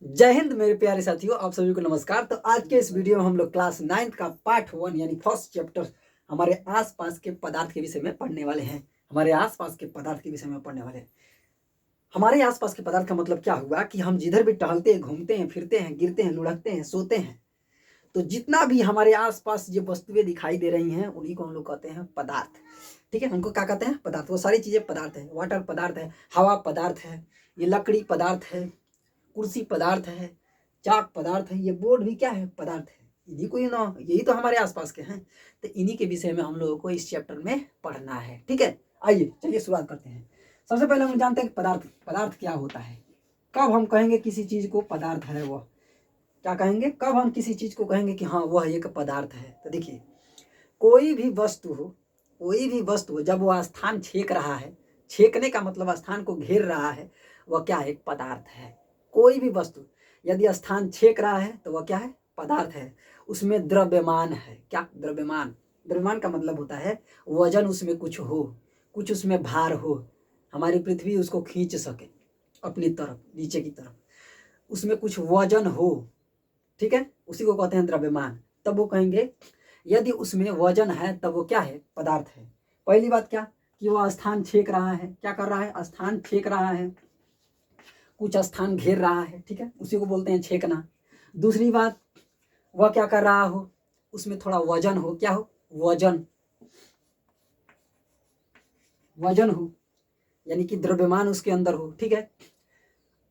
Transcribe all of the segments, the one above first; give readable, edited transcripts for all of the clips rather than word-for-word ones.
जय हिंद मेरे प्यारे साथियों, आप सभी को नमस्कार। तो आज के इस वीडियो में हम लोग क्लास 9th का पार्ट 1 यानी फर्स्ट चैप्टर हमारे आसपास के पदार्थ के विषय में पढ़ने वाले हैं। हमारे आसपास के पदार्थ के विषय में पढ़ने वाले हैं। हमारे आसपास के पदार्थ का मतलब क्या हुआ कि हम जिधर भी टहलते हैं, घूमते हैं, फिरते हैं, गिरते हैं, लुढ़कते हैं, सोते हैं, तो जितना भी हमारे आसपास जो वस्तुएं दिखाई दे रही हैं उन्हीं को हम लोग कहते हैं पदार्थ। ठीक है, उनको क्या कहते हैं? पदार्थ। वो सारी चीजें पदार्थ है। वाटर पदार्थ है, हवा पदार्थ है, ये लकड़ी पदार्थ है, कुर्सी पदार्थ है, चाक पदार्थ है, ये बोर्ड भी क्या है? पदार्थ है। इन्हीं को यही तो हमारे आसपास के हैं। तो इन्हीं के विषय में हम लोगों को इस चैप्टर में पढ़ना है। ठीक है, आइए चलिए शुरुआत करते हैं। सबसे पहले हम जानते हैं कि पदार्थ पदार्थ क्या होता है। कब हम कहेंगे किसी चीज को पदार्थ है? वह क्या कहेंगे? कब हम किसी चीज को कहेंगे कि हाँ वह एक पदार्थ है? तो देखिए, कोई भी वस्तु हो, जब वह स्थान छेक रहा है, छेकने का मतलब स्थान को घेर रहा है, वह क्या है? एक पदार्थ है। कोई भी वस्तु यदि स्थान छेक रहा है तो वह क्या है? पदार्थ है। उसमें द्रव्यमान है। क्या? द्रव्यमान। द्रव्यमान का मतलब होता है वजन, उसमें कुछ हो, कुछ उसमें भार हो, हमारी पृथ्वी उसको खींच सके अपनी तरफ, नीचे की तरफ, उसमें कुछ वजन हो। ठीक है, उसी को कहते हैं द्रव्यमान। तब वो कहेंगे यदि उसमें वजन है तब वो क्या है? पदार्थ है। पहली बात क्या कि वह स्थान छेक रहा है। क्या कर रहा है? स्थान छेक रहा है, कुछ स्थान घेर रहा है। ठीक है, उसी को बोलते हैं छेकना। दूसरी बात, वह क्या कर रहा हो? उसमें थोड़ा वजन हो। क्या हो? वजन। वजन हो यानी कि द्रव्यमान उसके अंदर हो। ठीक है,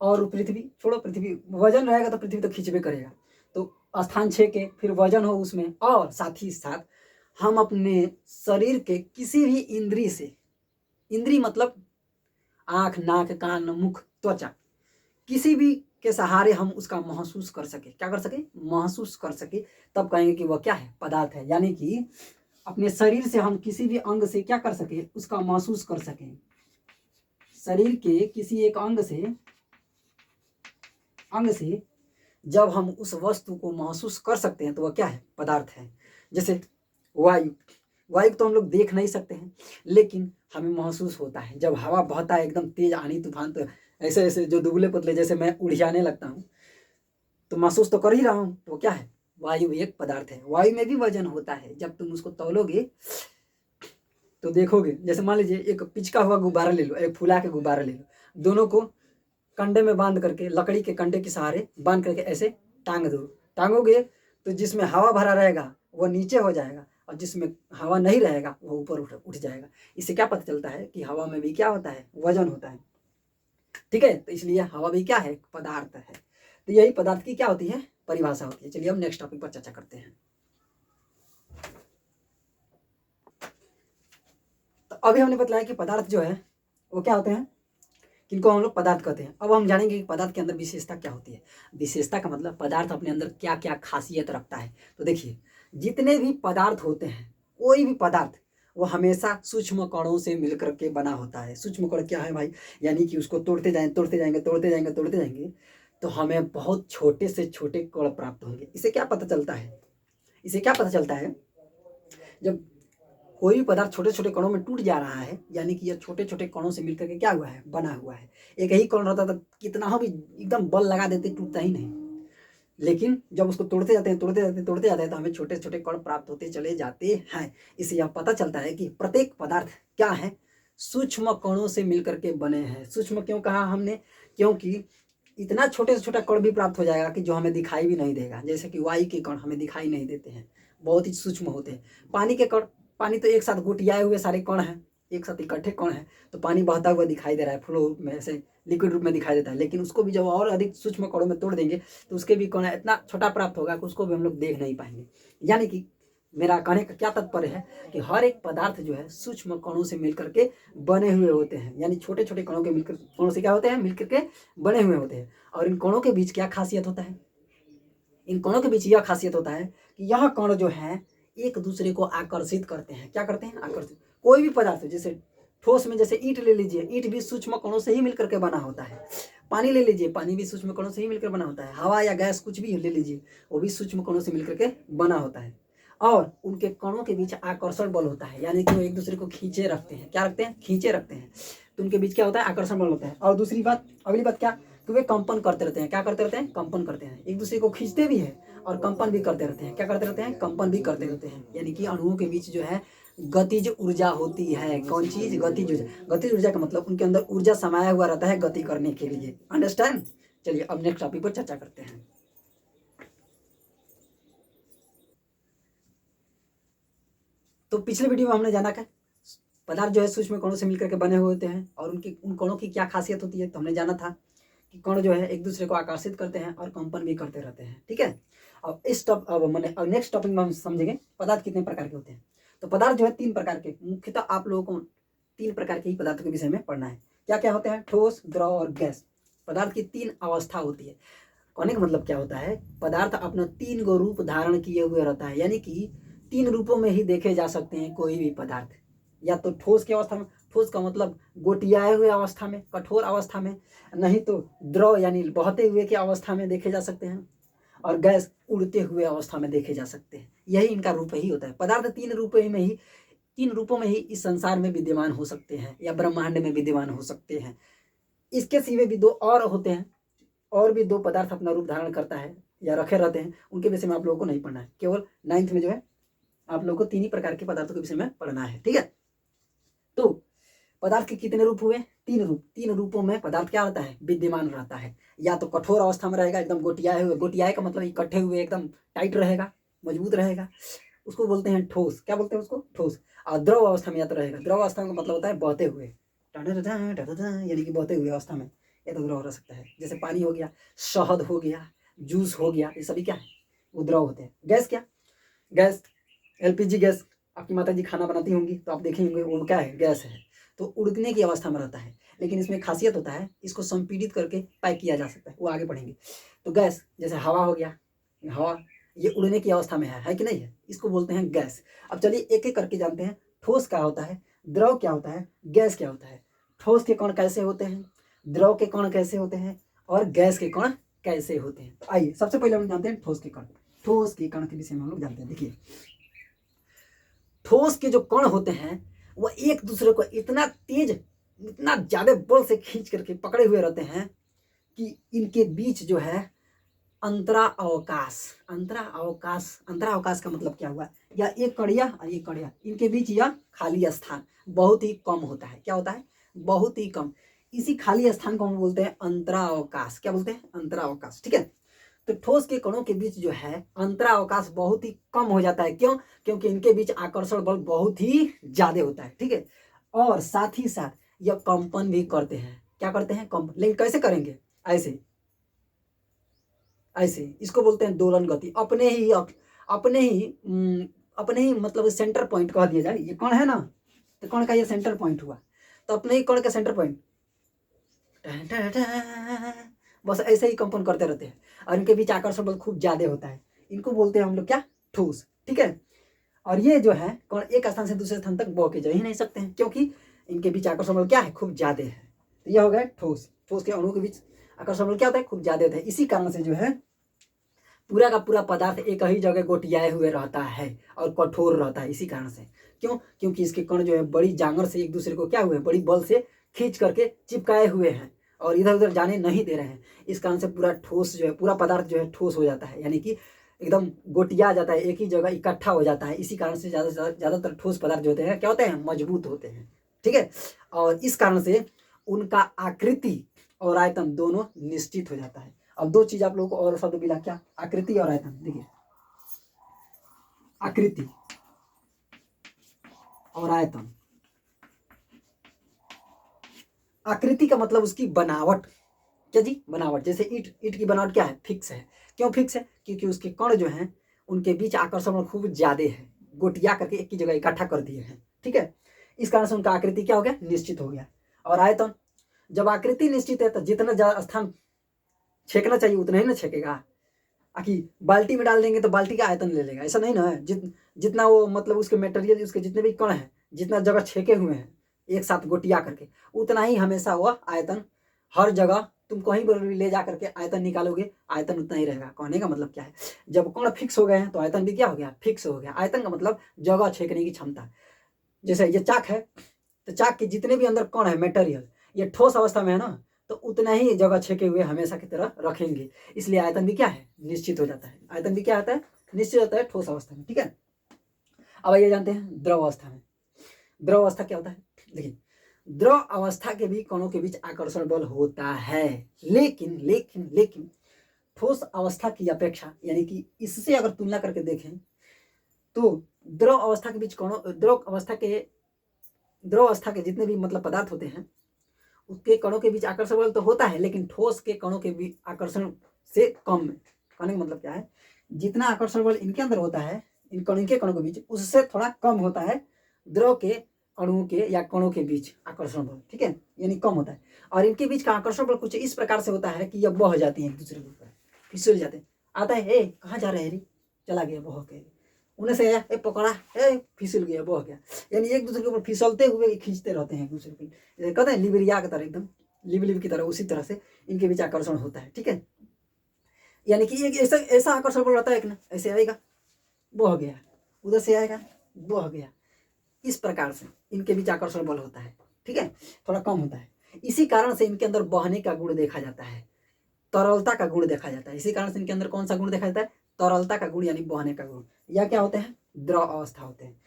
और पृथ्वी छोड़ो, पृथ्वी वजन रहेगा तो पृथ्वी तो खींचबे करेगा। तो स्थान छेके, फिर वजन हो उसमें, और साथ ही साथ हम अपने शरीर के किसी भी इंद्री से, इंद्री मतलब आंख, नाक, कान, मुख, त्वचा, किसी भी के सहारे हम उसका महसूस कर सके। क्या कर सके? महसूस कर सके। तब कहेंगे कि वह क्या है? पदार्थ है। यानी कि अपने शरीर से हम किसी भी अंग से क्या कर सके? उसका महसूस कर सके। शरीर के किसी एक अंग से जब हम उस वस्तु को महसूस कर सकते हैं तो वह क्या है? पदार्थ है। जैसे वायु। वायु तो हम लोग देख नहीं सकते हैं, लेकिन हमें महसूस होता है। जब हवा बहता है एकदम तेज आंधी तूफान, तो ऐसे ऐसे जो दुबले पतले जैसे मैं उड़ियाने लगता हूँ, तो महसूस तो कर ही रहा हूँ। तो क्या है? वायु एक पदार्थ है। वायु में भी वजन होता है। जब तुम उसको तौलोगे तो देखोगे, जैसे मान लीजिए एक पिचका हुआ गुब्बारा ले लो, एक फुला के गुब्बारा ले लो, दोनों को कंडे में बांध करके, लकड़ी के कंडे के सहारे बांध करके ऐसे टांग दो। टांगोगे तो जिसमें हवा भरा रहेगा वह नीचे हो जाएगा, और जिसमें हवा नहीं रहेगा वह ऊपर उठ जाएगा। इससे क्या पता चलता है कि हवा में भी क्या होता है? वजन होता है। ठीक है, तो इसलिए हवा भी क्या है? पदार्थ है। तो यही पदार्थ की क्या होती है? परिभाषा होती है। चलिए हम नेक्स्ट टॉपिक पर चर्चा करते हैं। तो अभी हमने बताया कि पदार्थ जो है वो क्या होते हैं, किनको हम लोग पदार्थ कहते हैं। अब हम जानेंगे कि पदार्थ के अंदर विशेषता क्या होती है। विशेषता का मतलब पदार्थ अपने अंदर क्या क्या खासियत रखता है। तो देखिए, जितने भी पदार्थ होते हैं, कोई भी पदार्थ, वो हमेशा सूक्ष्म कणों से मिलकर के बना होता है। सूक्ष्म कण क्या है भाई? यानी कि उसको तोड़ते जाएंगे तो हमें बहुत छोटे से छोटे कण प्राप्त होंगे। इसे क्या पता चलता है? जब कोई भी पदार्थ छोटे छोटे कणों में टूट जा रहा है, यानी कि यह छोटे छोटे कणों से मिलकर के क्या हुआ है? बना हुआ है। एक ही कण रहता तो कितना हो भी एकदम बल लगा देते, टूटता ही नहीं। लेकिन जब उसको तोड़ते जाते हैं तो हमें छोटे छोटे कण प्राप्त होते चले जाते हैं। इससे यह पता चलता है कि प्रत्येक पदार्थ क्या है? सूक्ष्म कणों से मिलकर के बने हैं। सूक्ष्म क्यों कहा हमने? क्योंकि इतना छोटे से छोटा कण भी प्राप्त हो जाएगा कि जो हमें दिखाई भी नहीं देगा। जैसे कि वायु के कण हमें दिखाई नहीं देते हैं, बहुत ही सूक्ष्म होते हैं। पानी के कण, पानी तो एक साथ गुटियाए हुए सारे कण हैं, एक साथ इकट्ठे कण हैं, तो पानी बहता हुआ दिखाई दे रहा है, फ्लो रूप में, ऐसे लिक्विड रूप में दिखाई देता है। लेकिन उसको भी जब और अधिक सूक्ष्म कणों में तोड़ देंगे तो उसके भी कण इतना छोटा प्राप्त होगा कि उसको भी हम लोग देख नहीं पाएंगे। यानी कि मेरा कहने का क्या तात्पर्य है कि हर एक पदार्थ जो है सूक्ष्म कणों से मिलकर के बने हुए होते हैं। यानी छोटे छोटे कणों से क्या होते हैं? मिलकर के बने हुए होते हैं। और इन कणों के बीच क्या खासियत होता है? इन कणों के बीच यह खासियत होता है कि यह कण जो है एक दूसरे को आकर्षित करते हैं। क्या करते हैं? आकर्षित। कोई भी पदार्थ, जैसे ठोस में जैसे ईंट ले लीजिए, ईंट भी सूक्ष्म कणों से ही मिलकर के बना होता है। पानी ले लीजिए, पानी भी सूक्ष्म कणों से ही मिलकर बना होता है। हवा या गैस कुछ भी ले लीजिए, वो भी सूक्ष्म कणों से मिलकर के बना होता है। और उनके कणों के बीच आकर्षण बल होता है, यानी कि वो एक दूसरे को खींचे रखते हैं। क्या रखते हैं? खींचे रखते हैं। तो उनके बीच क्या होता है? आकर्षण बल होता है। और दूसरी बात, अगली बात क्या कि वे कंपन करते रहते हैं। क्या करते रहते हैं? कंपन करते हैं। एक दूसरे को खींचते भी हैं और कंपन भी करते रहते हैं। क्या करते रहते हैं? कंपन भी करते रहते हैं। यानी कि अणुओं के बीच जो है गतिज ऊर्जा होती है। कौन चीज? गतिज ऊर्जा। गतिज ऊर्जा का मतलब उनके अंदर ऊर्जा समाया हुआ रहता है गति करने के लिए। अंडरस्टैंड? चलिए अब नेक्स्ट टॉपिक पर चर्चा करते हैं। तो पिछले वीडियो में हमने जाना क्या, पदार्थ जो है सूक्ष्म कणों से मिलकर के बने हुए होते हैं और उन कणों की क्या खासियत होती है। तो हमने जाना था कि कण जो है एक दूसरे को आकर्षित करते हैं और कंपन भी करते रहते हैं। ठीक है। अब नेक्स्ट टॉपिक में हम समझेंगे पदार्थ कितने प्रकार के होते हैं। तो पदार्थ जो है 3 प्रकार के, मुख्यतः आप लोगों को 3 प्रकार के ही पदार्थों के विषय में पढ़ना है। क्या क्या होते हैं? ठोस, द्रव और गैस। पदार्थ की 3 अवस्था होती है। कहने का मतलब क्या होता है? पदार्थ अपना 3 गो रूप धारण किए हुए रहता है। यानी कि 3 रूपों में ही देखे जा सकते हैं कोई भी पदार्थ। या तो ठोस की अवस्था में, ठोस का मतलब गोटियाए हुए अवस्था में, कठोर अवस्था में, नहीं तो द्रव यानी बहते हुए की अवस्था में देखे जा सकते हैं, और गैस उड़ते हुए अवस्था में देखे जा सकते हैं। यही इनका रूप ही होता है। पदार्थ 3 रूपों में ही इस संसार में विद्यमान हो सकते हैं या ब्रह्मांड में विद्यमान हो सकते हैं। इसके सिवा भी 2 और होते हैं, और भी 2 पदार्थ अपना रूप धारण करता है या रखे रहते हैं। उनके विषय में आप लोगों को नहीं पढ़ना है। केवल 9th में जो है आप लोगों को 3 ही प्रकार के पदार्थों के विषय में पढ़ना है। ठीक है। तो पदार्थ के कितने रूप हुए? 3 रूप। 3 रूपों में पदार्थ क्या होता है? विद्यमान रहता है। या तो कठोर अवस्था में रहेगा, एकदम गोटियाए हुए, गोटियाए का मतलब इकट्ठे हुए, एकदम टाइट रहेगा, मजबूत रहेगा, उसको बोलते हैं ठोस। क्या बोलते हैं उसको? ठोस। और द्रव अवस्था में या तो रहेगा, द्रव अवस्था का मतलब होता है बहते हुए, यानी कि बहते हुए अवस्था में या तो द्रव रह सकता है। जैसे पानी हो गया, शहद हो गया, जूस हो गया, ये सभी क्या है? वो द्रव होते हैं। गैस क्या? गैस LPG गैस, आपकी माता जी खाना बनाती होंगी तो आप देखेंगे वो क्या है? गैस है। तो उड़ने की अवस्था में रहता है, लेकिन इसमें खासियत होता है इसको संपीड़ित करके पैक किया जा सकता है। वो आगे पढ़ेंगे। तो गैस जैसे हवा हो गया, हवा ये उड़ने की अवस्था में है कि नहीं है? इसको बोलते हैं गैस। अब चलिए एक एक करके जानते हैं। ठोस क्या होता है, द्रव क्या होता है, गैस क्या होता है। ठोस के कण कैसे होते हैं, द्रव के कण कैसे होते हैं, और गैस के कण कैसे होते हैं। तो आइए सबसे पहले हम जानते हैं ठोस के कण। ठोस के कण के विषय में हम लोग जानते हैं। देखिए, ठोस के जो कण होते हैं वह एक दूसरे को इतना तेज, इतना ज्यादा बल से खींच करके पकड़े हुए रहते हैं कि इनके बीच जो है अंतरा अवकाश का मतलब क्या हुआ? या एक कड़िया और एक कड़िया, इनके बीच यह खाली स्थान बहुत ही कम होता है। क्या होता है? बहुत ही कम। इसी खाली स्थान को हम बोलते हैं अंतरावकाश। क्या बोलते हैं? अंतरावकाश। ठीक है। तो ठोस के कणों के बीच जो है अंतरावकाश बहुत ही कम हो जाता है। क्यों? क्योंकि इनके बीच आकर्षण बल बहुत ही ज्यादा होता है। ठीक है। और साथ ही साथ यह कंपन भी करते हैं। क्या करते हैं? कंपन। लेकिन कैसे करेंगे? ऐसे ऐसे। इसको बोलते हैं दोलन गति। अपने ही मतलब सेंटर पॉइंट कह दिया जाए। ये कण है ना, तो कण का ये सेंटर पॉइंट हुआ, तो अपने ही कण का सेंटर पॉइंट बस ऐसे ही कंपन करते रहते हैं और इनके बीच आकर्षण बल खूब ज्यादा होता है। इनको बोलते हैं हम लोग क्या? ठोस। ठीक है। और ये जो है कण एक स्थान से दूसरे स्थान तक बह के जा ही नहीं सकते हैं, क्योंकि इनके बीच आकर्षण बल क्या है? खूब ज्यादा है। तो यह हो गया ठोस। ठोस के अणुओं के बीच आकर्षण बल क्या होता है? खूब ज्यादा होता है। इसी कारण से जो है पूरा का पूरा पदार्थ एक ही जगह गोटियाए हुए रहता है और कठोर रहता है। इसी कारण से। क्यों? क्योंकि इसके कण जो है बड़ी जांगर से एक दूसरे को क्या हुए? बड़ी बल से खींच करके चिपकाए हुए हैं और इधर उधर जाने नहीं दे रहे हैं। इस कारण से पूरा ठोस जो है, पूरा पदार्थ जो है ठोस हो जाता है, यानी कि एकदम गोटिया जाता है, एक ही जगह इकट्ठा हो जाता है। इसी कारण से ज्यादातर ठोस पदार्थ जो होते हैं क्या होते हैं? मजबूत होते हैं। ठीक है। और इस कारण से उनका आकृति और आयतन दोनों निश्चित हो जाता है। अब 2 चीज आप लोगों को और शब्द मिला, क्या? आकृति और आयतन। देखिए, आकृति और आयतन। आकृति का मतलब उसकी बनावट। क्या जी? बनावट। जैसे ईट की बनावट क्या है? फिक्स है। क्यों फिक्स है? क्योंकि उसके कण जो हैं उनके बीच आकर्षण खूब ज्यादा है, गोटिया करके एक ही जगह इकट्ठा कर दिए हैं। ठीक है। इस कारण से उनका आकृति क्या हो गया? निश्चित हो गया। और आयतन, जब आकृति निश्चित है तो जितना ज्यादा स्थान छेकना चाहिए उतना ही ना छेकेगा। आखिर बाल्टी में डाल देंगे तो बाल्टी का आयतन ले लेगा, ऐसा नहीं ना है। जितना वो मतलब उसके मटेरियल, उसके जितने भी कण हैं, जितना जगह छेके हुए हैं एक साथ गोटिया करके, उतना ही हमेशा वह आयतन, हर जगह तुम कहीं पर भी ले जा करके आयतन निकालोगे, आयतन उतना ही रहेगा। कहने का मतलब क्या है? जब कण फिक्स हो गए हैं तो आयतन भी क्या हो गया? फिक्स हो गया। आयतन का मतलब जगह छेकने की क्षमता। जैसे ये चाक है, तो चाक के जितने भी अंदर कण है, मटेरियल, ये ठोस अवस्था में है ना, तो उतना ही जगह छेके हुए हमेशा की तरह रखेंगे, इसलिए आयतन भी क्या है, निश्चित हो जाता है। आयतन भी क्या आता है, निश्चित होता है ठोस अवस्था में। ठीक है, अब ये जानते हैं द्रव अवस्था में। द्रव अवस्था क्या होता है, देखिए द्रव अवस्था के भी कणों के बीच आकर्षण बल होता है, लेकिन लेकिन लेकिन ठोस अवस्था की अपेक्षा, यानी कि इससे अगर तुलना करके देखें तो द्रव अवस्था के बीच कणों, द्रव अवस्था के जितने भी मतलब पदार्थ होते हैं उसके कणों के बीच आकर्षण बल तो होता है, लेकिन ठोस के कणों के बीच आकर्षण से कम में। कहने का मतलब क्या है, जितना आकर्षण बल इनके अंदर होता है इन कणों के कणों के बीच, उससे थोड़ा कम होता है द्रव के अणुओं के या कणों के बीच आकर्षण बल। ठीक है, यानी कम होता है। और इनके बीच का आकर्षण बल कुछ इस प्रकार से होता है कि यह बह जाती है एक दूसरे के ऊपर, फिसल जाते हैं। आता है, ए कहाँ जा रहे हैं रे, चला गया बह के, उन्हें से ए पकड़ा, ए फिसल गया बह गया, यानी एक दूसरे के ऊपर फिसलते हुए खींचते रहते हैं एक दूसरे को, कहते हैं लिबरिया की तरह, एकदम लिब की तरह, उसी तरह से इनके बीच आकर्षण होता है। ठीक है, यानी कि एक ऐसा ऐसा आकर्षण बल रहता है कि ना, ऐसे आएगा बह गया, उधर से आएगा बह गया, इस प्रकार से इनके बीच आकर्षण बल होता है। ठीक है, थोड़ा कम होता है। इसी कारण से इनके अंदर बहने का गुण देखा जाता है, तरलता का गुण देखा जाता है। इसी कारण से इनके अंदर कौन सा गुण देखा जाता है, तरलता का गुण, यानी बहने का गुण। या क्या होते हैं, द्रव अवस्था होते हैं।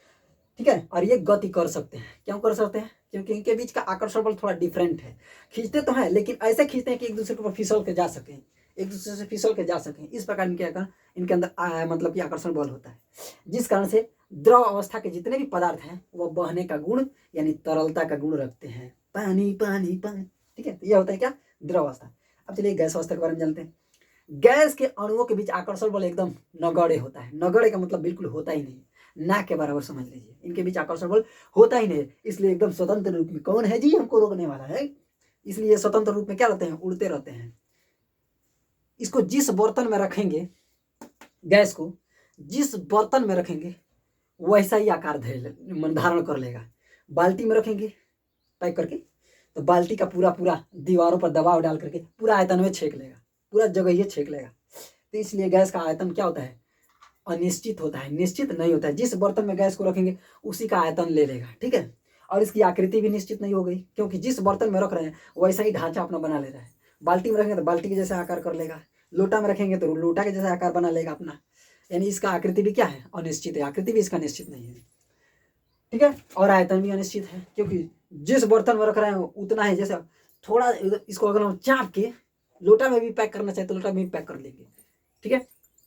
ठीक है, और ये गति कर सकते हैं। क्यों कर सकते हैं, क्योंकि इनके बीच का आकर्षण बल थोड़ा डिफरेंट है। खींचते तो हैं, लेकिन ऐसे खींचते हैं कि एक दूसरे के ऊपर फिसल के जा सकें, एक दूसरे से फिसल के जा सकें। इस प्रकार इनके अंदर मतलब कि आकर्षण बल होता है, जिस कारण से द्रव अवस्था के जितने भी पदार्थ हैं वह बहने का गुण, यानी तरलता का गुण रखते हैं। पानी पानी पानी। ठीक है, तो यह होता है क्या, द्रव अवस्था। अब चलिए गैस अवस्था के बारे में जानते हैं। गैस के अणुओं के बीच आकर्षण बल एकदम नगण्य होता है। नगण्य का मतलब बिल्कुल होता ही नहीं, ना के बराबर समझ लीजिए। इनके बीच आकर्षण बल होता ही नहीं, इसलिए एकदम स्वतंत्र रूप में, कौन है जी हमको रोकने वाला है, इसलिए स्वतंत्र रूप में क्या रहते हैं, उड़ते रहते हैं। इसको जिस बर्तन में रखेंगे, गैस को जिस बर्तन में रखेंगे वैसा ही आकार धारण कर लेगा। बाल्टी में रखेंगे पैक करके, तो बाल्टी का पूरा पूरा दीवारों पर दबाव डाल करके पूरा आयतन में छेक लेगा, पूरा जगह ये छेक लेगा। तो इसलिए गैस का आयतन क्या होता है, अनिश्चित होता है, निश्चित नहीं होता है। जिस बर्तन में गैस को रखेंगे उसी का आयतन ले लेगा। ठीक है, और इसकी आकृति भी निश्चित नहीं हो गई, क्योंकि जिस बर्तन में रख रहे हैं वैसा ही ढांचा अपना बना ले रहा है। बाल्टी में रखेंगे तो बाल्टी के जैसा आकार कर लेगा, लोटा में रखेंगे तो लोटा के जैसा आकार बना लेगा अपना, यानी इसका आकृति भी क्या है, अनिश्चित है। आकृति भी इसका निश्चित नहीं है। ठीक है, और आयतन भी अनिश्चित है, क्योंकि जिस बर्तन में रख रहे हैं उतना है। जैसे थोड़ा इसको अगर हम चाप के लोटा में भी पैक करना चाहे तो लोटा में भी पैक कर लेंगे। ठीक है,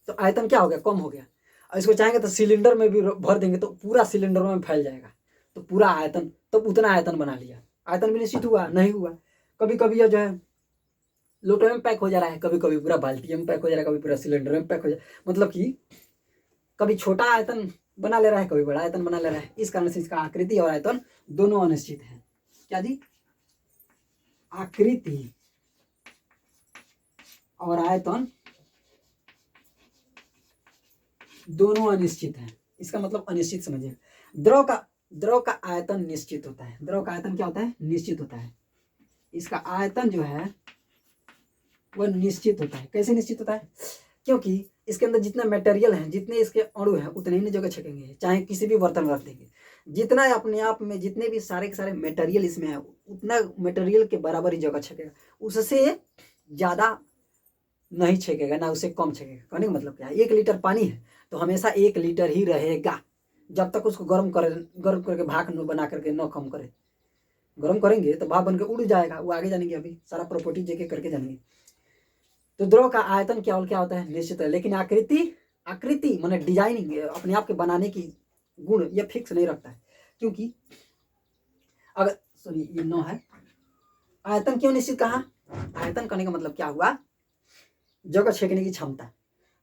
तो आयतन क्या हो गया, कम हो गया। और इसको चाहेंगे तो सिलेंडर में भी भर देंगे तो पूरा सिलेंडर में फैल जाएगा, तो पूरा आयतन, तो उतना आयतन बना लिया। आयतन भी निश्चित हुआ नहीं हुआ। कभी कभी यह जो है लोटे में पैक हो जा रहा है, कभी कभी पूरा बाल्टी में पैक हो जा रहा है, कभी पूरा सिलेंडर में पैक हो जा रहा है। मतलब कि कभी छोटा आयतन बना ले रहा है, कभी बड़ा आयतन बना ले रहा है। इस कारण से इसका आकृति और आयतन दोनों अनिश्चित है। क्या जी, आकृति और आयतन दोनों अनिश्चित है। इसका मतलब अनिश्चित समझिए। द्रव का आयतन निश्चित होता है। द्रव का आयतन क्या होता है, निश्चित होता है। इसका आयतन जो है वह निश्चित होता है। कैसे निश्चित होता है, क्योंकि इसके अंदर जितना मटेरियल है, जितने इसके अणु हैं उतने ही जगह छकेंगे, चाहे किसी भी बर्तन में रख देंगे। जितना अपने आप में जितने भी सारे के सारे मटेरियल इसमें है उतना मटेरियल के बराबर ही जगह छकेगा, उससे ज़्यादा नहीं छकेगा, ना उससे कम छकेगा। कहने का मतलब क्या है, 1 लीटर पानी है तो हमेशा 1 लीटर ही रहेगा, जब तक उसको गर्म करके भाप बना करके न कम करे। गर्म करेंगे तो भाप बन के उड़ जाएगा, वो आगे जानेंगे, अभी सारा प्रॉपर्टी जेके करके जानेंगे। तो द्रव का आयतन क्या होता है, निश्चित है। लेकिन आकृति माने डिजाइनिंग, अपने आप के बनाने की गुण ये फिक्स नहीं रखता है। क्योंकि अगर सॉरी ये 9 है। आयतन क्यों निश्चित कहा, आयतन करने का मतलब क्या हुआ, जगह छेकने की क्षमता।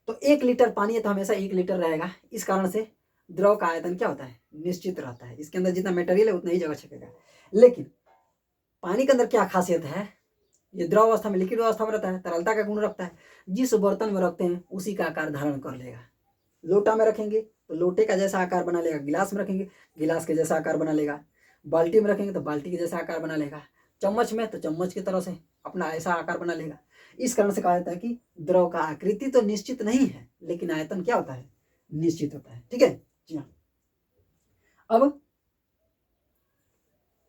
तो 1 लीटर पानी है तो हमेशा 1 लीटर रहेगा। इस कारण से द्रव का आयतन क्या होता है, निश्चित रहता है। इसके अंदर जितना मटेरियल है उतना ही जगह छकेगा। लेकिन पानी के अंदर क्या खासियत है, ये द्रव अवस्था में, लिक्विड अवस्था में रहता है, तरलता का गुण रखता है। जिस बर्तन में रखते हैं उसी का आकार धारण कर लेगा। लोटा में रखेंगे तो लोटे का जैसा आकार बना लेगा, गिलास में रखेंगे गिलास के जैसा आकार बना लेगा, बाल्टी में रखेंगे तो बाल्टी के जैसा आकार बना लेगा, चम्मच में तो चम्मच की तरह से अपना ऐसा आकार बना लेगा। इस कारण से कहा जाता है कि द्रव का आकृति तो निश्चित नहीं है, लेकिन आयतन क्या होता है, निश्चित होता है। ठीक है जी हाँ। अब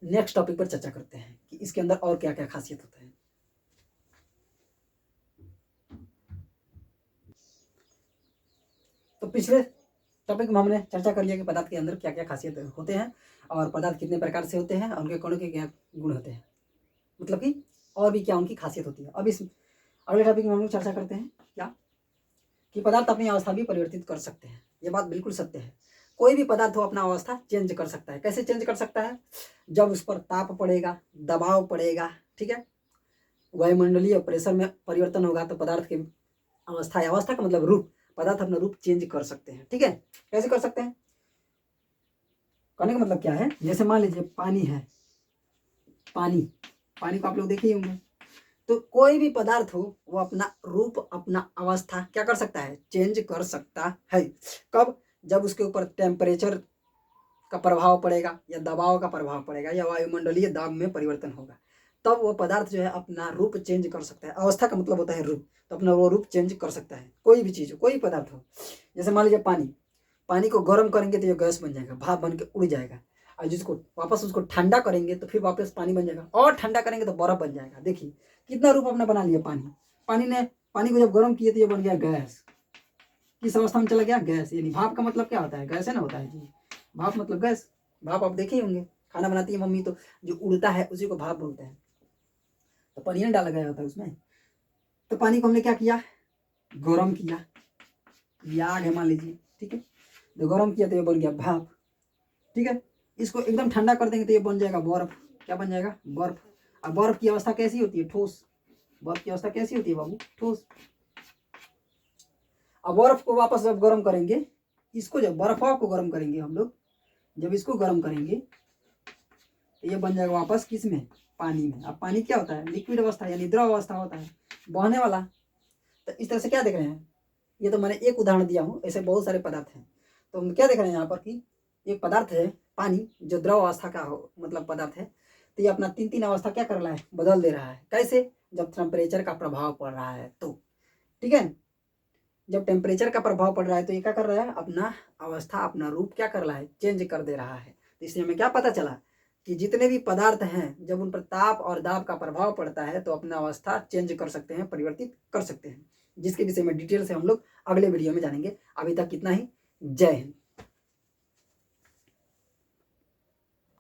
नेक्स्ट टॉपिक पर चर्चा करते हैं कि इसके अंदर और क्या क्या खासियत होता है। तो पिछले टॉपिक में हमने चर्चा कर लिया कि पदार्थ के अंदर क्या क्या खासियत होते हैं और पदार्थ कितने प्रकार से होते हैं और उनके कौन के क्या गुण होते हैं, मतलब कि और भी क्या उनकी खासियत होती है। अब इस अगले टॉपिक में हम लोग चर्चा करते हैं क्या कि पदार्थ अपनी अवस्था भी परिवर्तित कर सकते हैं। ये बात बिल्कुल सत्य है। कोई भी पदार्थ हो अपना अवस्था चेंज कर सकता है। कैसे चेंज कर सकता है? जब उस पर ताप पड़ेगा, दबाव पड़ेगा, ठीक है, वायुमंडलीय प्रेशर में परिवर्तन होगा तो पदार्थ की अवस्था, अवस्था का मतलब रूप, पदार्थ अपना रूप चेंज कर सकते हैं। ठीक है, कैसे कर सकते हैं? करने का मतलब क्या है? जैसे मान लीजिए पानी है, पानी को आप लोग देखे होंगे। तो कोई भी पदार्थ हो वो अपना रूप, अपना अवस्था क्या कर सकता है? चेंज कर सकता है। कब? जब उसके ऊपर टेम्परेचर का प्रभाव पड़ेगा या दबाव का प्रभाव पड़ेगा या वायुमंडलीय दाब में परिवर्तन होगा, तब वो पदार्थ जो है अपना रूप चेंज कर सकता है। अवस्था का मतलब होता है रूप, तो अपना वो रूप चेंज कर सकता है। कोई भी चीज़ हो, कोई पदार्थ हो। जैसे मान लीजिए पानी को गर्म करेंगे तो ये गैस बन जाएगा, भाप बन के उड़ जाएगा, और जिसको वापस उसको ठंडा करेंगे तो फिर वापस पानी बन जाएगा, और ठंडा करेंगे तो बर्फ बन जाएगा। देखिए कितना रूप अपना बना लिया पानी को जब गर्म किए तो ये बन गया गैस। किस अवस्था में चला गया? गैस। यानी भाप का मतलब क्या होता है? गैस है ना, होता है जी। भाप मतलब गैस। भाप आप देखे होंगे, खाना बनाती है मम्मी तो जो उड़ता है उसी को भाप बोलते हैं। तो पानी नहीं डाला गया होता है उसमें। तो पानी को हमने क्या किया? गरम किया। ये आग है मान लीजिए, ठीक है, तो गरम किया तो ये बन गया भाप। ठीक है, इसको एकदम ठंडा कर देंगे तो ये बन जाएगा बर्फ। क्या बन जाएगा? बर्फ। और बर्फ की अवस्था कैसी होती है? ठोस। बर्फ की अवस्था कैसी होती है बाबू? ठोस। अब बर्फ को वापस जब गर्म करेंगे, इसको जब बर्फा को गर्म करेंगे हम लोग, जब इसको गर्म करेंगे तो ये बन जाएगा वापस किस में? पानी में। अब पानी क्या होता है? लिक्विड अवस्था यानी द्रव अवस्था होता है, बहने वाला। तो इस तरह से क्या देख रहे हैं? ये तो मैंने एक उदाहरण दिया हूँ, ऐसे बहुत सारे पदार्थ हैं। तो हम क्या देख रहे हैं यहाँ पर कि एक पदार्थ है पानी, जो द्रव अवस्था का हो, मतलब पदार्थ है। तो ये अपना तीन अवस्था क्या कर रहा है? बदल दे रहा है। कैसे? जब टेम्परेचर का प्रभाव पड़ रहा है तो। ठीक है, जब टेम्परेचर का प्रभाव पड़ रहा है तो ये क्या कर रहा है? अपना अवस्था, अपना रूप क्या कर रहा है? चेंज कर दे रहा है। तो इसलिए हमें क्या पता चला कि जितने भी पदार्थ हैं जब उन पर ताप और दाब का प्रभाव पड़ता है तो अपना अवस्था चेंज कर सकते हैं, परिवर्तित कर सकते हैं, जिसके विषय में डिटेल से हम लोग अगले वीडियो में जानेंगे। अभी तक इतना ही। जय हिंद।